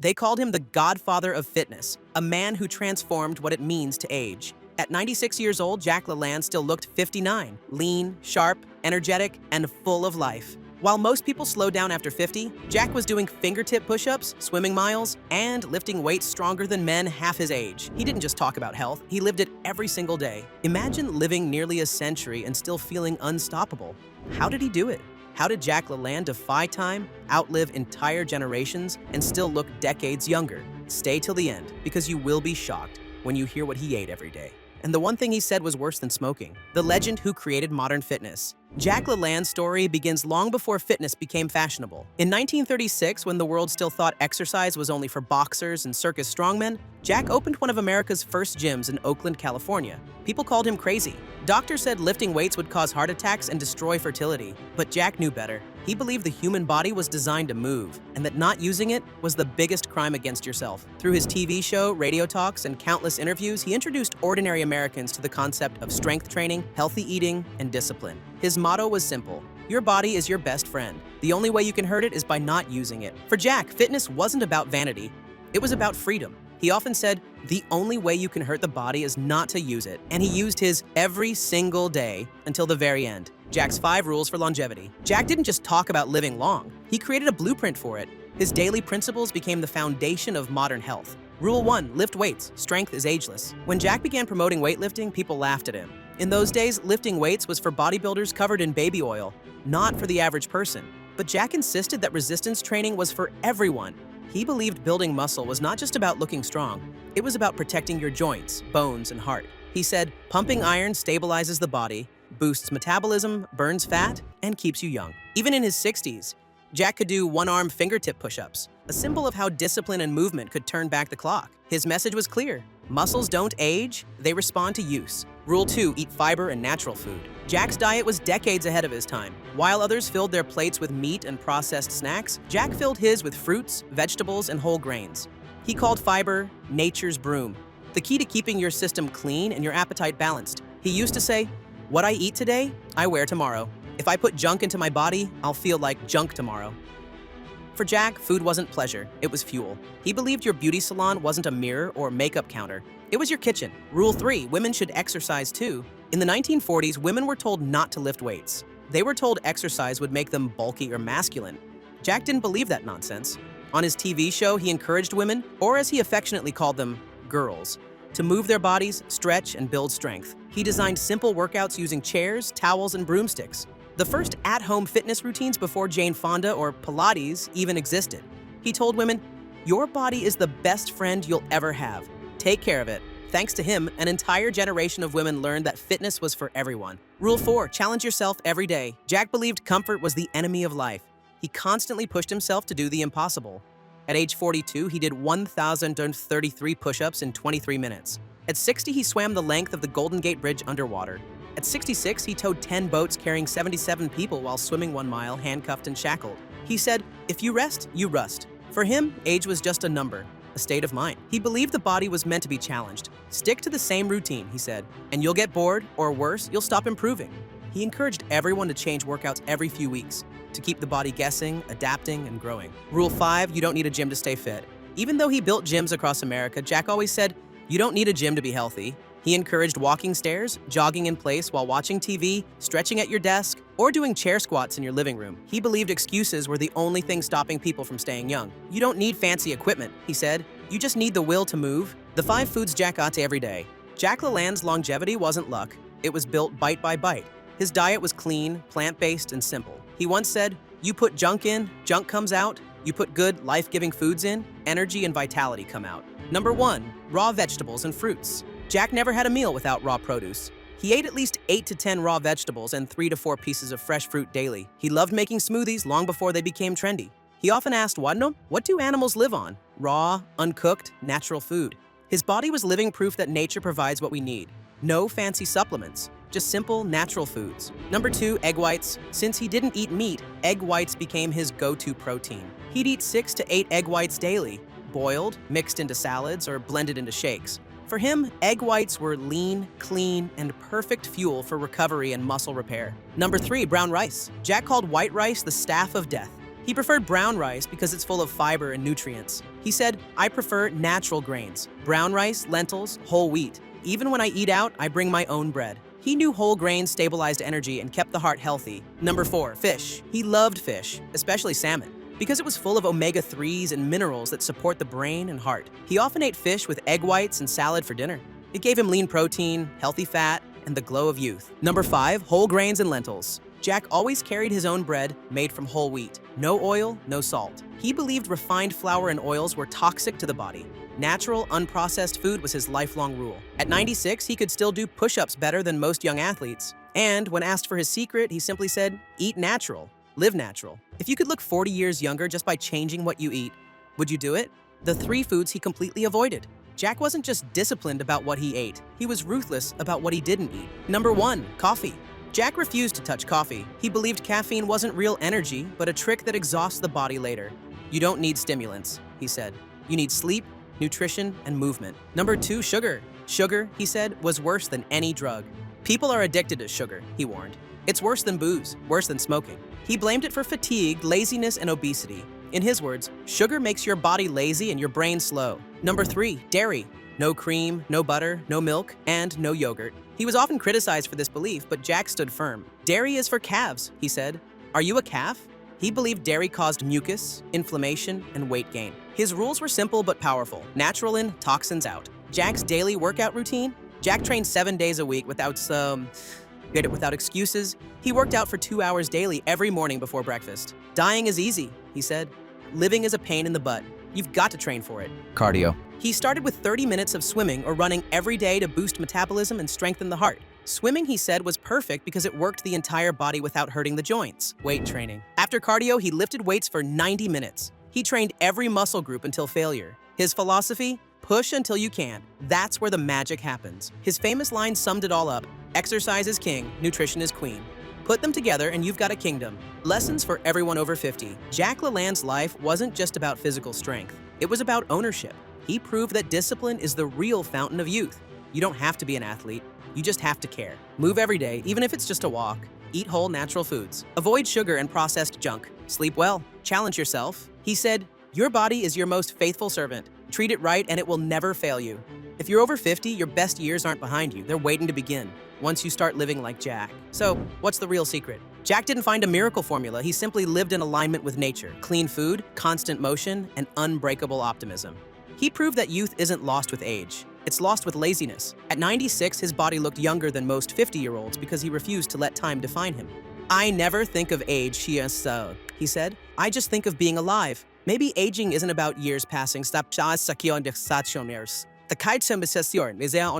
They called him the godfather of fitness, a man who transformed what it means to age. At 96 years old, Jack LaLanne still looked 59, lean, sharp, energetic, and full of life. While most people slow down after 50, Jack was doing fingertip push-ups, swimming miles, and lifting weights stronger than men half his age. He didn't just talk about health, he lived it every single day. Imagine living nearly a century and still feeling unstoppable. How did he do it? How did Jack LaLanne defy time, outlive entire generations, and still look decades younger? Stay till the end, because you will be shocked when you hear what he ate every day. And the one thing he said was worse than smoking: the legend who created modern fitness. Jack LaLanne's story begins long before fitness became fashionable. In 1936, when the world still thought exercise was only for boxers and circus strongmen, Jack opened one of America's first gyms in Oakland, California. People called him crazy. Doctors said lifting weights would cause heart attacks and destroy fertility. But Jack knew better. He believed the human body was designed to move, and that not using it was the biggest crime against yourself. Through his TV show, radio talks, and countless interviews, he introduced ordinary Americans to the concept of strength training, healthy eating, and discipline. His motto was simple: your body is your best friend. The only way you can hurt it is by not using it. For Jack, fitness wasn't about vanity. It was about freedom. He often said, the only way you can hurt the body is not to use it. And he used his every single day until the very end. Jack's 5 rules for longevity. Jack didn't just talk about living long. He created a blueprint for it. His daily principles became the foundation of modern health. Rule 1, lift weights. Strength is ageless. When Jack began promoting weightlifting, people laughed at him. In those days, lifting weights was for bodybuilders covered in baby oil, not for the average person. But Jack insisted that resistance training was for everyone. He believed building muscle was not just about looking strong. It was about protecting your joints, bones, and heart. He said, pumping iron stabilizes the body, boosts metabolism, burns fat, and keeps you young. Even in his 60s, Jack could do one-arm fingertip push-ups, a symbol of how discipline and movement could turn back the clock. His message was clear: muscles don't age, they respond to use. Rule 2, eat fiber and natural food. Jack's diet was decades ahead of his time. While others filled their plates with meat and processed snacks, Jack filled his with fruits, vegetables, and whole grains. He called fiber nature's broom, the key to keeping your system clean and your appetite balanced. He used to say, what I eat today, I wear tomorrow. If I put junk into my body, I'll feel like junk tomorrow. For Jack, food wasn't pleasure, it was fuel. He believed your beauty salon wasn't a mirror or makeup counter. It was your kitchen. Rule 3, women should exercise too. In the 1940s, women were told not to lift weights. They were told exercise would make them bulky or masculine. Jack didn't believe that nonsense. On his TV show, he encouraged women, or as he affectionately called them, girls, to move their bodies, stretch, and build strength. He designed simple workouts using chairs, towels, and broomsticks. The first at-home fitness routines before Jane Fonda or Pilates even existed. He told women, your body is the best friend you'll ever have. Take care of it. Thanks to him, an entire generation of women learned that fitness was for everyone. Rule 4, challenge yourself every day. Jack believed comfort was the enemy of life. He constantly pushed himself to do the impossible. At age 42, he did 1,033 push-ups in 23 minutes. At 60, he swam the length of the Golden Gate Bridge underwater. At 66, he towed 10 boats carrying 77 people while swimming 1 mile, handcuffed and shackled. He said, if you rest, you rust. For him, age was just a number, a state of mind. He believed the body was meant to be challenged. Stick to the same routine, he said, and you'll get bored, or worse, you'll stop improving. He encouraged everyone to change workouts every few weeks, to keep the body guessing, adapting, and growing. Rule 5, you don't need a gym to stay fit. Even though he built gyms across America, Jack always said, you don't need a gym to be healthy. He encouraged walking stairs, jogging in place while watching TV, stretching at your desk, or doing chair squats in your living room. He believed excuses were the only thing stopping people from staying young. You don't need fancy equipment, he said. You just need the will to move. The 5 foods Jack ate every day. Jack LaLanne's longevity wasn't luck. It was built bite by bite. His diet was clean, plant-based, and simple. He once said, you put junk in, junk comes out. You put good, life-giving foods in, energy and vitality come out. Number 1, raw vegetables and fruits. Jack never had a meal without raw produce. He ate at least 8 to 10 raw vegetables and 3 to 4 pieces of fresh fruit daily. He loved making smoothies long before they became trendy. He often asked, what do animals live on? Raw, uncooked, natural food. His body was living proof that nature provides what we need. No fancy supplements, just simple, natural foods. Number 2, egg whites. Since he didn't eat meat, egg whites became his go-to protein. He'd eat 6 to 8 egg whites daily, boiled, mixed into salads, or blended into shakes. For him, egg whites were lean, clean, and perfect fuel for recovery and muscle repair. Number 3, brown rice. Jack called white rice the staff of death. He preferred brown rice because it's full of fiber and nutrients. He said, "I prefer natural grains, brown rice, lentils, whole wheat. Even when I eat out, I bring my own bread." He knew whole grains stabilized energy and kept the heart healthy. Number 4, fish. He loved fish, especially salmon, because it was full of omega-3s and minerals that support the brain and heart. He often ate fish with egg whites and salad for dinner. It gave him lean protein, healthy fat, and the glow of youth. Number 5, whole grains and lentils. Jack always carried his own bread made from whole wheat. No oil, no salt. He believed refined flour and oils were toxic to the body. Natural, unprocessed food was his lifelong rule. At 96, he could still do push-ups better than most young athletes. And when asked for his secret, he simply said, "Eat natural, live natural." If you could look 40 years younger just by changing what you eat, would you do it? The 3 foods he completely avoided. Jack wasn't just disciplined about what he ate, he was ruthless about what he didn't eat. Number 1, coffee. Jack refused to touch coffee. He believed caffeine wasn't real energy, but a trick that exhausts the body later. "You don't need stimulants," he said. "You need sleep, nutrition, and movement." Number 2, sugar. Sugar, he said, was worse than any drug. "People are addicted to sugar," he warned. "It's worse than booze, worse than smoking." He blamed it for fatigue, laziness, and obesity. In his words, sugar makes your body lazy and your brain slow. Number 3, dairy. No cream, no butter, no milk, and no yogurt. He was often criticized for this belief, but Jack stood firm. "Dairy is for calves," he said. "Are you a calf?" He believed dairy caused mucus, inflammation, and weight gain. His rules were simple but powerful. Natural in, toxins out. Jack's daily workout routine? Jack trained 7 days a week without excuses. He worked out for 2 hours daily every morning before breakfast. "Dying is easy," he said. "Living is a pain in the butt. You've got to train for it." Cardio. He started with 30 minutes of swimming or running every day to boost metabolism and strengthen the heart. Swimming, he said, was perfect because it worked the entire body without hurting the joints. Weight training. After cardio, he lifted weights for 90 minutes. He trained every muscle group until failure. His philosophy? Push until you can. That's where the magic happens. His famous line summed it all up. "Exercise is king, nutrition is queen." Put them together and you've got a kingdom. Lessons for everyone over 50. Jack LaLanne's life wasn't just about physical strength. It was about ownership. He proved that discipline is the real fountain of youth. You don't have to be an athlete. You just have to care. Move every day, even if it's just a walk. Eat whole natural foods. Avoid sugar and processed junk. Sleep well. Challenge yourself. He said, "Your body is your most faithful servant. Treat it right and it will never fail you." If you're over 50, your best years aren't behind you. They're waiting to begin once you start living like Jack. So, what's the real secret? Jack didn't find a miracle formula. He simply lived in alignment with nature. Clean food, constant motion, and unbreakable optimism. He proved that youth isn't lost with age. It's lost with laziness. At 96, his body looked younger than most 50-year-olds because he refused to let time define him. "I never think of age," he said. "I just think of being alive." Maybe aging isn't about years passing. The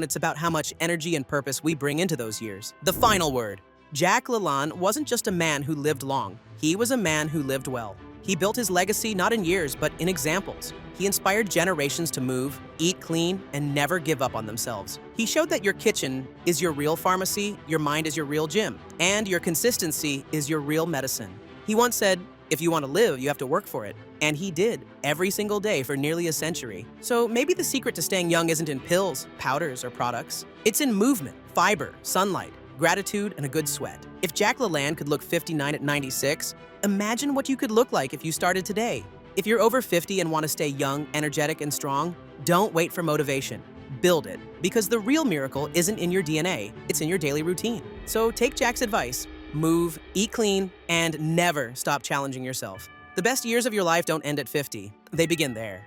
it's about how much energy and purpose we bring into those years. The final word. Jack LaLanne wasn't just a man who lived long. He was a man who lived well. He built his legacy not in years, but in examples. He inspired generations to move, eat clean, and never give up on themselves. He showed that your kitchen is your real pharmacy, your mind is your real gym, and your consistency is your real medicine. He once said, "If you want to live, you have to work for it." And he did, every single day for nearly a century. So maybe the secret to staying young isn't in pills, powders, or products. It's in movement, fiber, sunlight, gratitude, and a good sweat. If Jack LaLanne could look 59 at 96, imagine what you could look like if you started today. If you're over 50 and want to stay young, energetic, and strong, don't wait for motivation. Build it. Because the real miracle isn't in your DNA, it's in your daily routine. So take Jack's advice. Move, eat clean, and never stop challenging yourself. The best years of your life don't end at 50. They begin there.